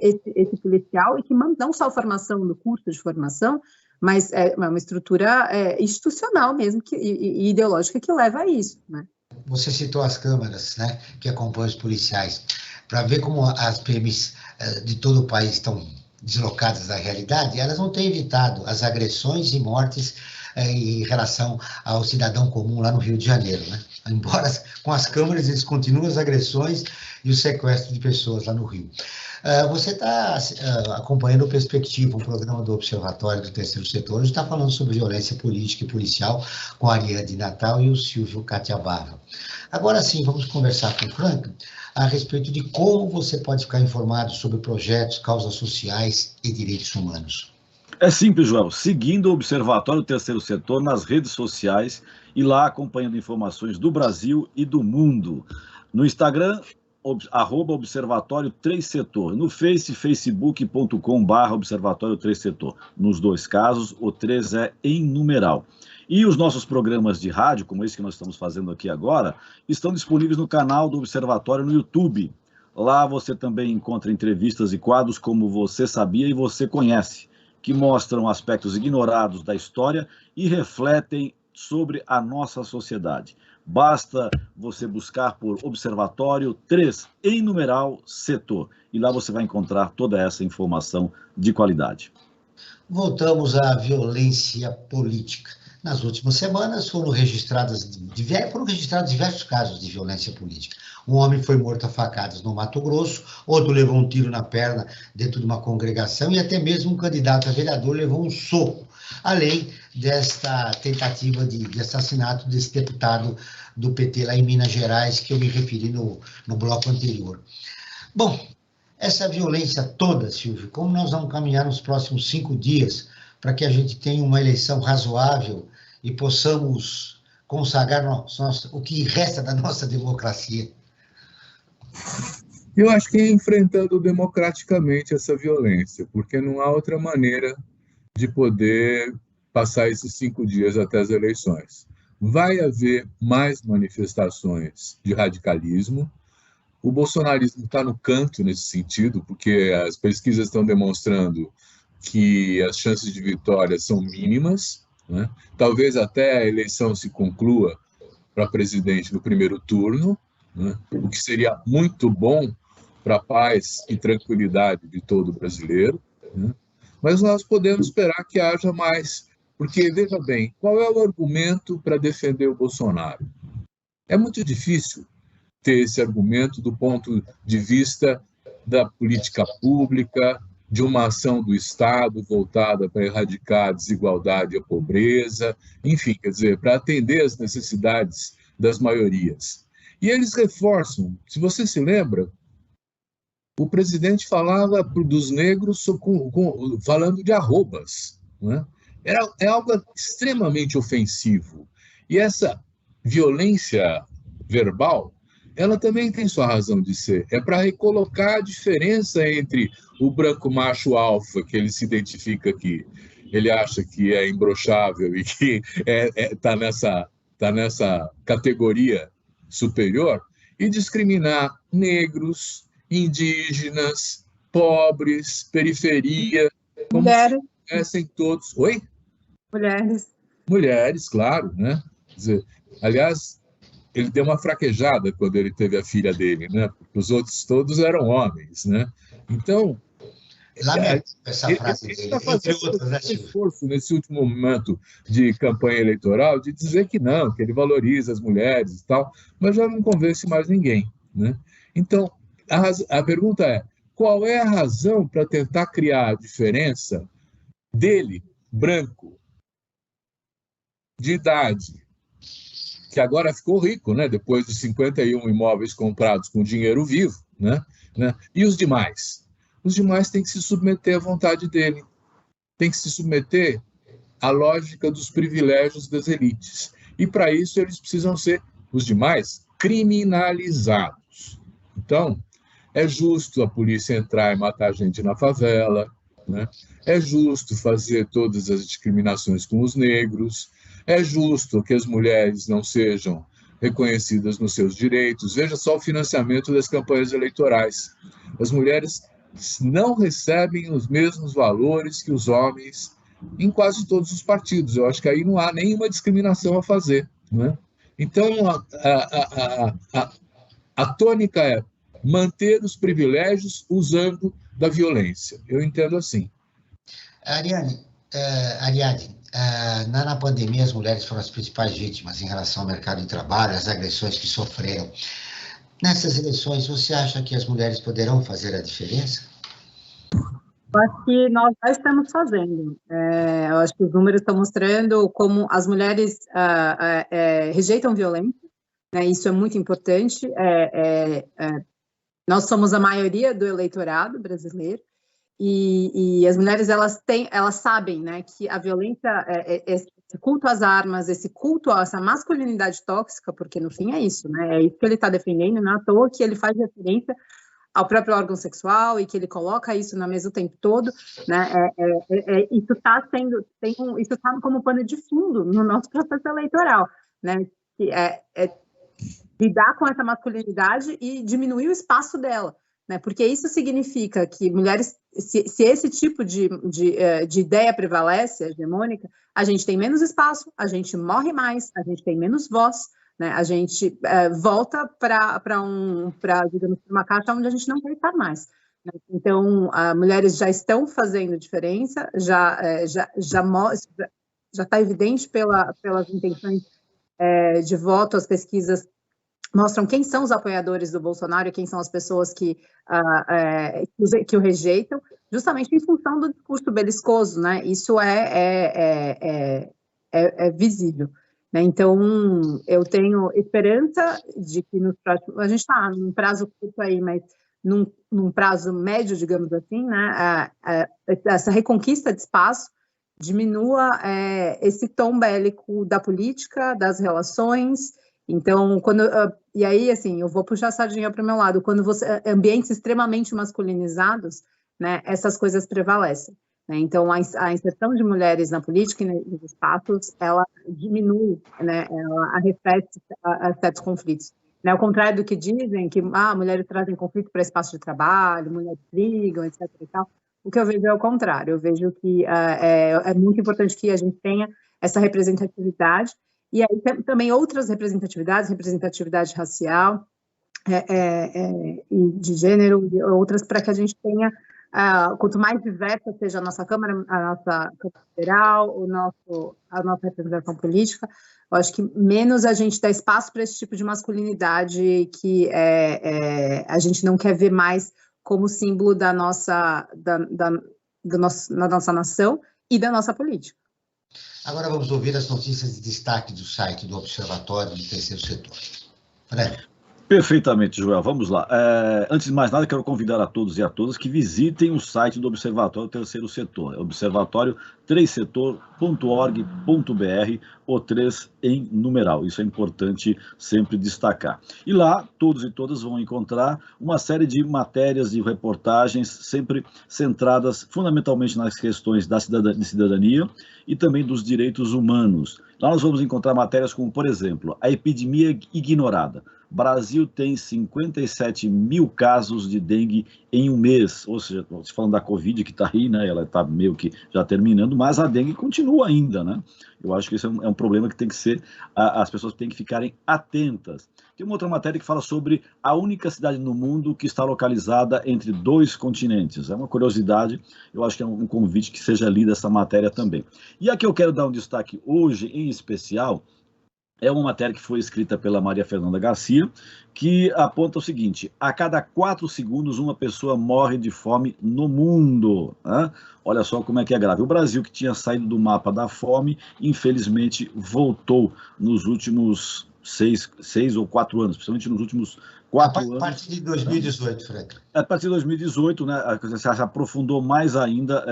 S4: esse policial e que não só a formação do curso de formação, mas é uma estrutura institucional mesmo e ideológica que leva a isso, né?
S2: Você citou as câmaras, né, que acompanham os policiais, para ver como as PMs de todo o país estão deslocadas da realidade, elas não têm evitado as agressões e mortes em relação ao cidadão comum lá no Rio de Janeiro, né? Embora com as câmeras eles continuam as agressões e o sequestro de pessoas lá no Rio. Você está acompanhando o Perspectiva, um programa do Observatório do Terceiro Setor, onde está falando sobre violência política e policial com a Ariane Natal e o Silvio Catiabarra. Agora sim, vamos conversar com o Frank a respeito de como você pode ficar informado sobre projetos, causas sociais e direitos humanos.
S3: É simples, Joel, seguindo o Observatório Terceiro Setor nas redes sociais e lá acompanhando informações do Brasil e do mundo. No Instagram, @Observatório 3 Setor. No facebook.com/Observatório 3 Setor. Nos dois casos, o 3 é em numeral. E os nossos programas de rádio, como esse que nós estamos fazendo aqui agora, estão disponíveis no canal do Observatório no YouTube. Lá você também encontra entrevistas e quadros como Você Sabia e Você Conhece, que mostram aspectos ignorados da história e refletem sobre a nossa sociedade. Basta você buscar por Observatório 3, em numeral, Setor. E lá você vai encontrar toda essa informação de qualidade.
S2: Voltamos à violência política. Nas últimas semanas foram registrados diversos casos de violência política. Um homem foi morto a facadas no Mato Grosso, outro levou um tiro na perna dentro de uma congregação e até mesmo um candidato a vereador levou um soco, além desta tentativa de assassinato desse deputado do PT lá em Minas Gerais, que eu me referi no bloco anterior. Bom, essa violência toda, Silvio, como nós vamos caminhar nos próximos 5 dias para que a gente tenha uma eleição razoável e possamos consagrar o que resta da nossa democracia?
S5: Eu acho que é enfrentando democraticamente essa violência, porque não há outra maneira de poder passar esses 5 dias até as eleições. Vai haver mais manifestações de radicalismo. O bolsonarismo está no canto nesse sentido, porque as pesquisas estão demonstrando que as chances de vitória são mínimas, né? Talvez até a eleição se conclua para presidente no primeiro turno, né? O que seria muito bom para a paz e tranquilidade de todo brasileiro, né? Mas nós podemos esperar que haja mais, porque, veja bem, qual é o argumento para defender o Bolsonaro? É muito difícil ter esse argumento do ponto de vista da política pública, de uma ação do Estado voltada para erradicar a desigualdade e a pobreza, enfim, quer dizer, para atender às necessidades das maiorias. E eles reforçam, se você se lembra, o presidente falava dos negros falando de arrobas, né? É algo extremamente ofensivo. E essa violência verbal, ela também tem sua razão de ser. É para recolocar a diferença entre o branco macho alfa, que ele se identifica que ele acha que é imbrochável e que está nessa categoria superior, e discriminar negros indígenas, pobres, periferia, como
S4: Mulheres.
S5: se fossem todos... Oi?
S4: Mulheres.
S5: Mulheres, claro, né? Quer dizer, aliás, ele deu uma fraquejada quando ele teve a filha dele, né? Porque os outros todos eram homens, né? Então,
S2: Lamento essa frase
S5: ele
S2: dele,
S5: está
S2: entre
S5: fazendo
S2: outras, né,
S5: um
S2: Silvio?
S5: esforço nesse último momento de campanha eleitoral de dizer que não, que ele valoriza as mulheres e tal, mas já não convence mais ninguém, né? Então, a pergunta é, qual é a razão para tentar criar a diferença dele, branco, de idade, que agora ficou rico, né? Depois de 51 imóveis comprados com dinheiro vivo, né? E os demais? Os demais têm que se submeter à vontade dele, têm que se submeter à lógica dos privilégios das elites. E, para isso, eles precisam ser, os demais, criminalizados. Então, é justo a polícia entrar e matar gente na favela, né? É justo fazer todas as discriminações com os negros, é justo que as mulheres não sejam reconhecidas nos seus direitos. Veja só o financiamento das campanhas eleitorais. As mulheres não recebem os mesmos valores que os homens em quase todos os partidos. Eu acho que aí não há nenhuma discriminação a fazer, né? Então, a tônica é manter os privilégios usando da violência. Eu entendo assim.
S2: Ariadne, na pandemia as mulheres foram as principais vítimas em relação ao mercado de trabalho, as agressões que sofreram. Nessas eleições, você acha que as mulheres poderão fazer a diferença?
S4: Eu acho que nós já estamos fazendo. Eu acho que os números estão mostrando como as mulheres rejeitam violência, né? Isso é muito importante. Nós somos a maioria do eleitorado brasileiro e as mulheres elas sabem, né, que a violência, esse culto às armas, esse culto a essa masculinidade tóxica, porque no fim é isso, né? É isso que ele está defendendo, não é à toa que ele faz referência ao próprio órgão sexual e que ele coloca isso na mesa o tempo todo, né? Isso está isso tá como pano de fundo no nosso processo eleitoral, né? Que lidar com essa masculinidade e diminuir o espaço dela, né? Porque isso significa que mulheres, se esse tipo de ideia prevalece, hegemônica, a gente tem menos espaço, a gente morre mais, a gente tem menos voz, né? A gente volta para digamos, uma caixa onde a gente não quer estar mais, né? Então, mulheres já estão fazendo diferença, já está evidente pelas intenções de voto, as pesquisas mostram quem são os apoiadores do Bolsonaro e quem são as pessoas que o rejeitam, justamente em função do discurso beliscoso, né? Isso é visível, né? Então, eu tenho esperança de que nos próximos... A gente está num prazo curto aí, mas num prazo médio, digamos assim, né? Essa reconquista de espaço diminua esse tom bélico da política, das relações. Então, e aí, assim, eu vou puxar a sardinha para o meu lado, quando ambientes extremamente masculinizados, né, essas coisas prevalecem, né? Então, a inserção de mulheres na política e nos espaços, ela diminui, né, ela arrefece a certos conflitos, né? Ao contrário do que dizem, que mulheres trazem conflito para espaço de trabalho, mulheres brigam, etc. e tal, o que eu vejo é o contrário. Eu vejo que é muito importante que a gente tenha essa representatividade. E aí também outras representatividades, representatividade racial e de gênero, e outras, para que a gente tenha, quanto mais diversa seja a nossa Câmara, a nossa Câmara Federal, a nossa representação política, eu acho que menos a gente dá espaço para esse tipo de masculinidade que a gente não quer ver mais como símbolo da nossa nação e da nossa política.
S2: Agora vamos ouvir as notícias de destaque do site do Observatório do Terceiro Setor. Fred.
S3: Perfeitamente, Joel. Vamos lá. Antes de mais nada, quero convidar a todos e a todas que visitem o site do Observatório Terceiro Setor, observatório3setor.org.br, o 3 em numeral. Isso é importante sempre destacar. E lá, todos e todas vão encontrar uma série de matérias e reportagens sempre centradas fundamentalmente nas questões de cidadania e também dos direitos humanos. Lá nós vamos encontrar matérias como, por exemplo, a epidemia ignorada. Brasil tem 57 mil casos de dengue em um mês, ou seja, falando da Covid que está aí, né, ela está meio que já terminando, mas a dengue continua ainda, né? Eu acho que isso é um problema que tem que ser, as pessoas têm que ficarem atentas. Tem uma outra matéria que fala sobre a única cidade no mundo que está localizada entre 2 continentes. É uma curiosidade, eu acho que é um convite que seja lida essa matéria também. E a que eu quero dar um destaque hoje, em especial, é uma matéria que foi escrita pela Maria Fernanda Garcia, que aponta o seguinte: a cada 4 segundos uma pessoa morre de fome no mundo. Né? Olha só como é que é grave. O Brasil, que tinha saído do mapa da fome, infelizmente voltou nos últimos 6 ou 4 anos, principalmente nos últimos 4 anos.
S2: A partir de 2018, Frank.
S3: A partir de 2018, né, se aprofundou mais ainda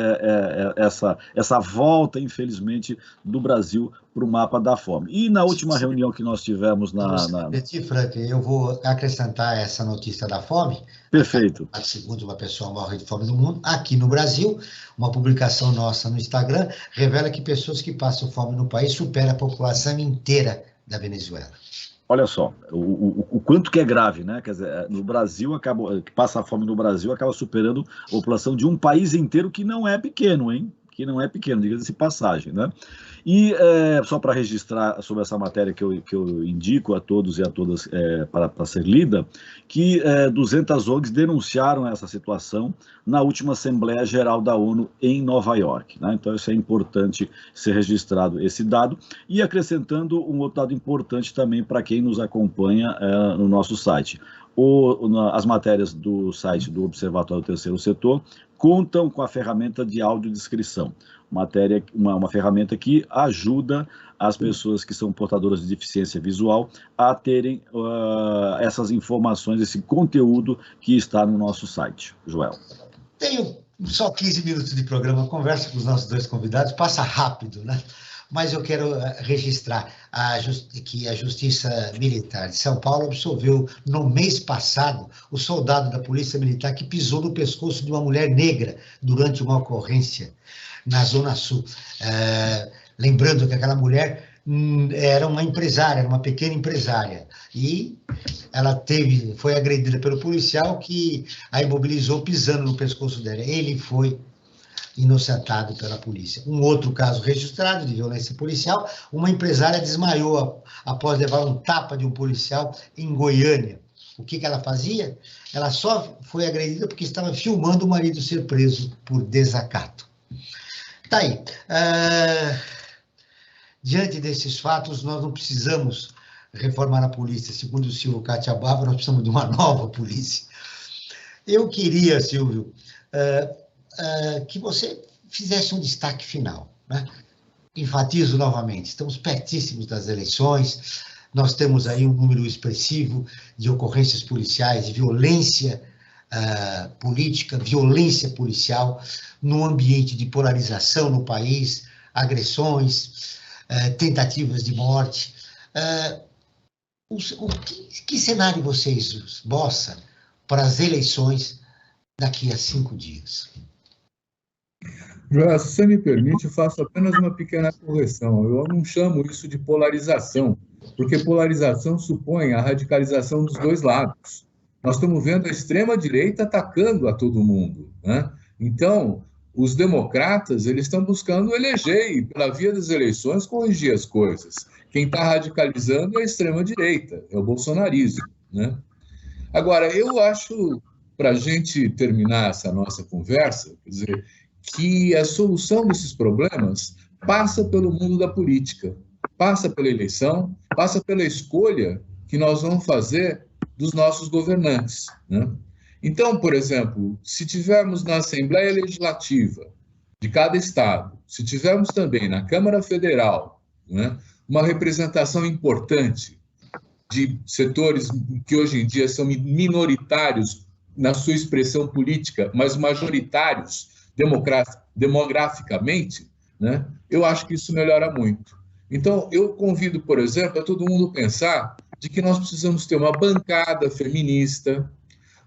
S3: essa volta, infelizmente, do Brasil para o mapa da fome. E na última reunião que nós tivemos
S2: Frank, eu vou acrescentar essa notícia da fome.
S3: Perfeito.
S2: A segunda uma pessoa morre de fome no mundo. Aqui no Brasil, uma publicação nossa no Instagram revela que pessoas que passam fome no país superam a população inteira da Venezuela.
S3: Olha só, o quanto que é grave, né? Quer dizer, no Brasil, que passa fome no Brasil, acaba superando a população de um país inteiro que não é pequeno, hein? Que não é pequeno, diga-se passagem, né? E só para registrar sobre essa matéria que eu indico a todos e a todas para ser lida, que 200 ONGs denunciaram essa situação na última Assembleia Geral da ONU em Nova York. Né? Então, isso é importante ser registrado, esse dado. E acrescentando um outro dado importante também para quem nos acompanha no nosso site. As matérias do site do Observatório do Terceiro Setor contam com a ferramenta de audiodescrição, uma ferramenta que ajuda as pessoas que são portadoras de deficiência visual a terem essas informações, esse conteúdo que está no nosso site. Joel.
S2: Tenho só 15 minutos de programa, conversa com os nossos 2 convidados, passa rápido, né? Mas eu quero registrar que a Justiça Militar de São Paulo absolveu, no mês passado, o soldado da Polícia Militar que pisou no pescoço de uma mulher negra durante uma ocorrência na Zona Sul. Lembrando que aquela mulher era uma empresária, era uma pequena empresária, e ela foi agredida pelo policial que a imobilizou pisando no pescoço dela. Ele foi inocentado pela polícia. Um outro caso registrado de violência policial, uma empresária desmaiou após levar um tapa de um policial em Goiânia. O que ela fazia? Ela só foi agredida porque estava filmando o marido ser preso por desacato. Tá aí. Diante desses fatos, nós não precisamos reformar a polícia. Segundo o Silvio Catiabava, nós precisamos de uma nova polícia. Eu queria, Silvio, que você fizesse um destaque final, né? Enfatizo novamente, estamos pertíssimos das eleições, nós temos aí um número expressivo de ocorrências policiais, de violência política, violência policial, num ambiente de polarização no país, agressões, tentativas de morte. Que cenário você esboça para as eleições daqui a 5 dias?
S5: Joel, se você me permite, eu faço apenas uma pequena correção. Eu não chamo isso de polarização, porque polarização supõe a radicalização dos 2 lados. Nós estamos vendo a extrema-direita atacando a todo mundo, né? Então, os democratas, eles estão buscando eleger e, pela via das eleições, corrigir as coisas. Quem está radicalizando é a extrema-direita, é o bolsonarismo, né? Agora, eu acho, para a gente terminar essa nossa conversa, quer dizer, que a solução desses problemas passa pelo mundo da política, passa pela eleição, passa pela escolha que nós vamos fazer dos nossos governantes, né? Então, por exemplo, se tivermos na Assembleia Legislativa de cada estado, se tivermos também na Câmara Federal, né, uma representação importante de setores que hoje em dia são minoritários na sua expressão política, mas majoritários demograficamente, né, eu acho que isso melhora muito. Então, eu convido, por exemplo, a todo mundo pensar de que nós precisamos ter uma bancada feminista,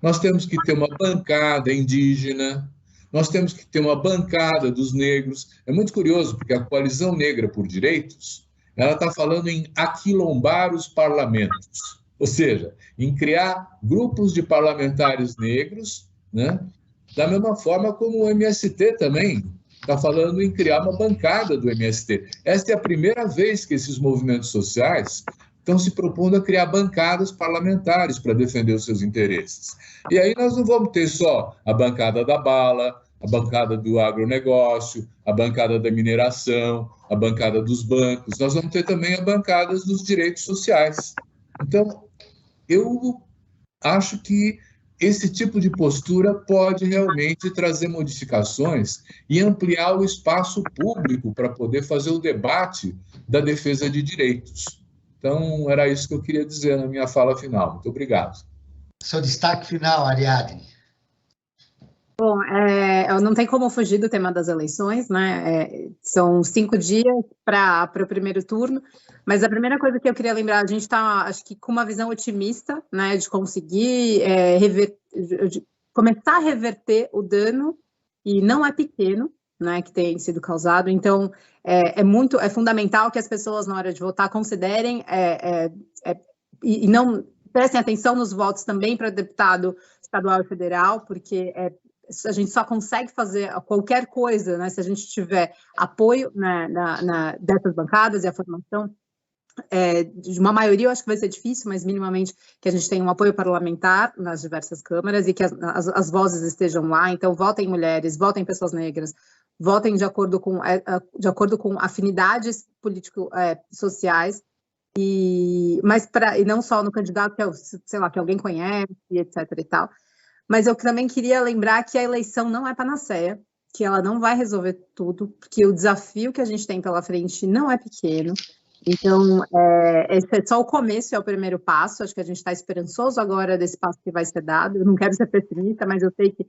S5: nós temos que ter uma bancada indígena, nós temos que ter uma bancada dos negros. É muito curioso, porque a Coalizão Negra por Direitos, ela está falando em aquilombar os parlamentos. Ou seja, em criar grupos de parlamentares negros, né? Da mesma forma como o MST também está falando em criar uma bancada do MST. Esta é a primeira vez que esses movimentos sociais estão se propondo a criar bancadas parlamentares para defender os seus interesses. E aí nós não vamos ter só a bancada da bala, a bancada do agronegócio, a bancada da mineração, a bancada dos bancos, nós vamos ter também a bancada dos direitos sociais. Então, eu acho que esse tipo de postura pode realmente trazer modificações e ampliar o espaço público para poder fazer o debate da defesa de direitos. Então, era isso que eu queria dizer na minha fala final. Muito obrigado.
S2: Seu destaque final, Ariadne.
S4: Bom, não tem como fugir do tema das eleições, né? São 5 dias para o primeiro turno, mas a primeira coisa que eu queria lembrar, a gente está, acho que, com uma visão otimista, né, de conseguir começar a reverter o dano, e não é pequeno, né, que tem sido causado. Então, é fundamental que as pessoas, na hora de votar, considerem e não prestem atenção nos votos também para deputado estadual e federal, porque a gente só consegue fazer qualquer coisa, né, se a gente tiver apoio dessas bancadas e a formação de uma maioria. Eu acho que vai ser difícil, mas minimamente que a gente tenha um apoio parlamentar nas diversas câmaras e que as vozes estejam lá. Então, votem mulheres, votem pessoas negras, votem de acordo com afinidades político-sociais, mas e não só no candidato que, sei lá, que alguém conhece, etc. e tal. Mas eu também queria lembrar que a eleição não é panaceia, que ela não vai resolver tudo, porque o desafio que a gente tem pela frente não é pequeno. Então, esse é só o começo, é o primeiro passo. Acho que a gente está esperançoso agora desse passo que vai ser dado. Eu não quero ser pessimista, mas eu sei que,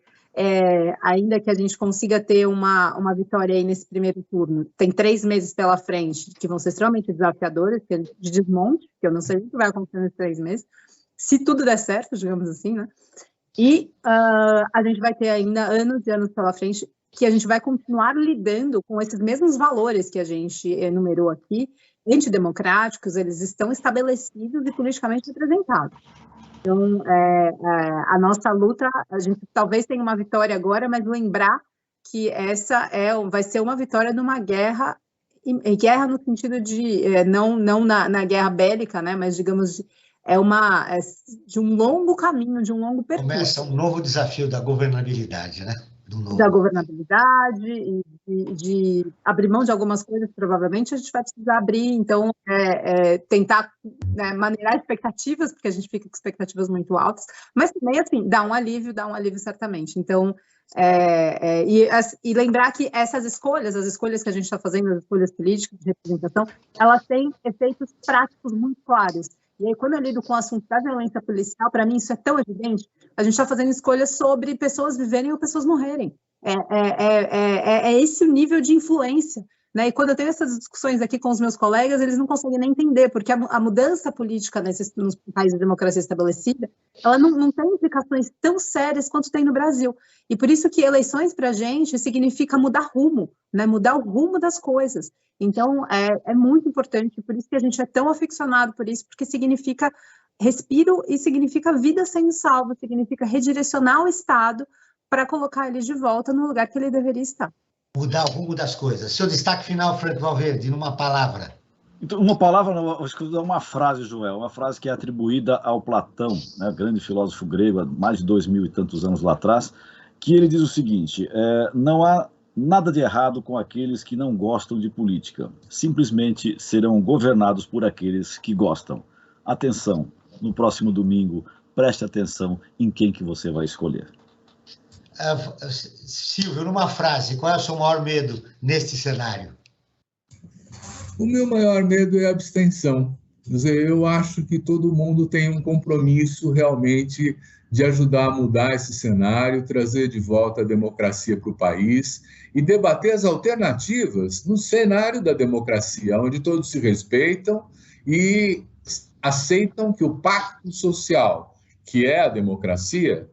S4: ainda que a gente consiga ter uma vitória aí nesse primeiro turno, tem 3 meses pela frente que vão ser extremamente desafiadores, de desmonte, que eu não sei o que vai acontecer nesses 3 meses, se tudo der certo, digamos assim, né? E a gente vai ter ainda anos e anos pela frente que a gente vai continuar lidando com esses mesmos valores que a gente enumerou aqui, antidemocráticos. Eles estão estabelecidos e politicamente representados. Então, a nossa luta, a gente talvez tenha uma vitória agora, mas lembrar que essa vai ser uma vitória numa guerra, e guerra no sentido de, não na guerra bélica, né, mas digamos, de um longo caminho, de um longo percurso.
S2: Começa um novo desafio da governabilidade, né?
S4: Da governabilidade e de abrir mão de algumas coisas, provavelmente a gente vai precisar abrir. Então, tentar, né, maneirar expectativas, porque a gente fica com expectativas muito altas, mas também, assim, dá um alívio certamente. Então, e lembrar que essas escolhas, as escolhas que a gente está fazendo, as escolhas políticas de representação, elas têm efeitos práticos muito claros. E aí, quando eu lido com o assunto da violência policial, para mim isso é tão evidente. A gente está fazendo escolhas sobre pessoas viverem ou pessoas morrerem. É esse o nível de influência, né? E quando eu tenho essas discussões aqui com os meus colegas, eles não conseguem nem entender, porque a mudança política nos países de democracia estabelecida, ela não tem implicações tão sérias quanto tem no Brasil. E por isso que eleições, para a gente, significa mudar rumo, né? Mudar o rumo das coisas. Então, é muito importante, por isso que a gente é tão aficionado por isso, porque significa respiro e significa vida sendo salva, significa redirecionar o Estado para colocar ele de volta no lugar que ele deveria estar.
S2: Mudar o rumo das coisas. Seu destaque final, Franco Valverde, numa palavra.
S3: Então, uma palavra, acho que é uma frase, Joel, uma frase que é atribuída ao Platão, né, grande filósofo grego, há mais de 2000 e tantos anos lá atrás, que ele diz o seguinte: não há nada de errado com aqueles que não gostam de política, simplesmente serão governados por aqueles que gostam. Atenção, no próximo domingo, preste atenção em quem que você vai escolher.
S2: Silvio, numa frase, qual é o seu maior medo neste cenário?
S5: O meu maior medo é a abstenção. Quer dizer, eu acho que todo mundo tem um compromisso realmente de ajudar a mudar esse cenário, trazer de volta a democracia para o país e debater as alternativas no cenário da democracia, onde todos se respeitam e aceitam que o pacto social, que é a democracia,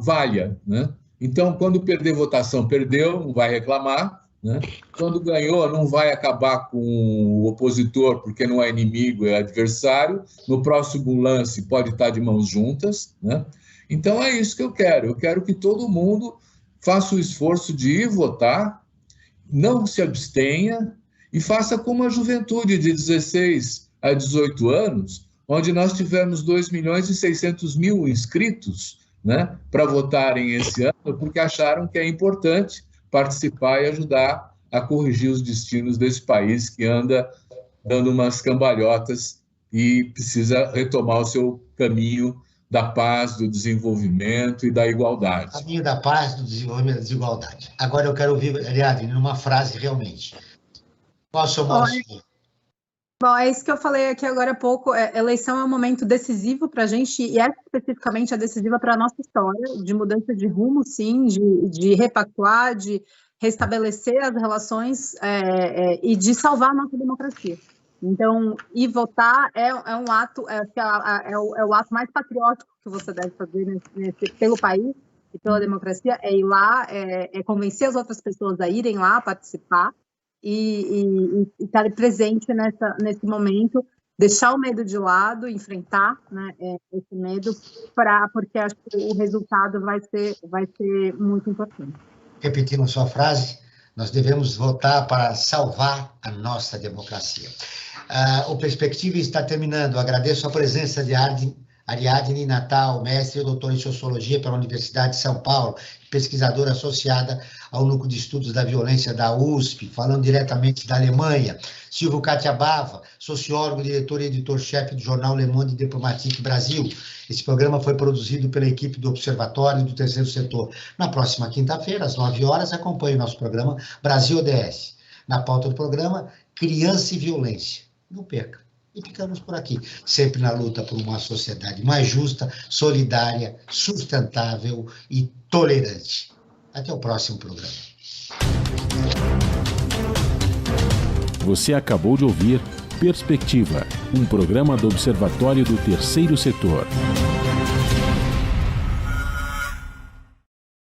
S5: valha, né? Então, quando perder votação, perdeu, não vai reclamar, né? Quando ganhou, não vai acabar com o opositor, porque não é inimigo, é adversário. No próximo lance, pode estar de mãos juntas, né? Então, é isso que eu quero. Eu quero que todo mundo faça o esforço de ir votar, não se abstenha e faça como a juventude de 16 a 18 anos, onde nós tivemos 2.600.000 inscritos, né, para votarem esse ano, porque acharam que é importante participar e ajudar a corrigir os destinos desse país que anda dando umas cambalhotas e precisa retomar o seu caminho da paz, do desenvolvimento e da igualdade.
S2: Caminho da paz, do desenvolvimento e da desigualdade. Agora eu quero ouvir, Ariadne, numa frase realmente. Qual é o seu maior sonho?
S4: Bom, é isso que eu falei aqui agora há pouco. Eleição é um momento decisivo para a gente, e especificamente é decisiva para a nossa história, de mudança de rumo, sim, de repactuar, de restabelecer as relações e de salvar a nossa democracia. Então, ir votar é um ato, é o ato mais patriótico que você deve fazer pelo país e pela democracia, é ir lá, é convencer as outras pessoas a irem lá participar e estar presente nesse momento, deixar o medo de lado, enfrentar, né, esse medo, porque acho que o resultado vai ser muito importante.
S2: Repetindo a sua frase, nós devemos votar para salvar a nossa democracia. O Perspectiva está terminando. Agradeço a presença de Ariadne Natal, mestre e doutora em Sociologia pela Universidade de São Paulo, pesquisadora associada ao Núcleo de Estudos da Violência da USP, falando diretamente da Alemanha. Silvio Catiabava, sociólogo, diretor e editor-chefe do jornal Le Monde Diplomatique Brasil. Esse programa foi produzido pela equipe do Observatório do Terceiro Setor. Na próxima quinta-feira, às 9 horas, acompanhe o nosso programa Brasil ODS. Na pauta do programa, Criança e Violência. Não perca. E ficamos por aqui, sempre na luta por uma sociedade mais justa, solidária, sustentável e tolerante. Até o próximo programa.
S1: Você acabou de ouvir Perspectiva, um programa do Observatório do Terceiro Setor.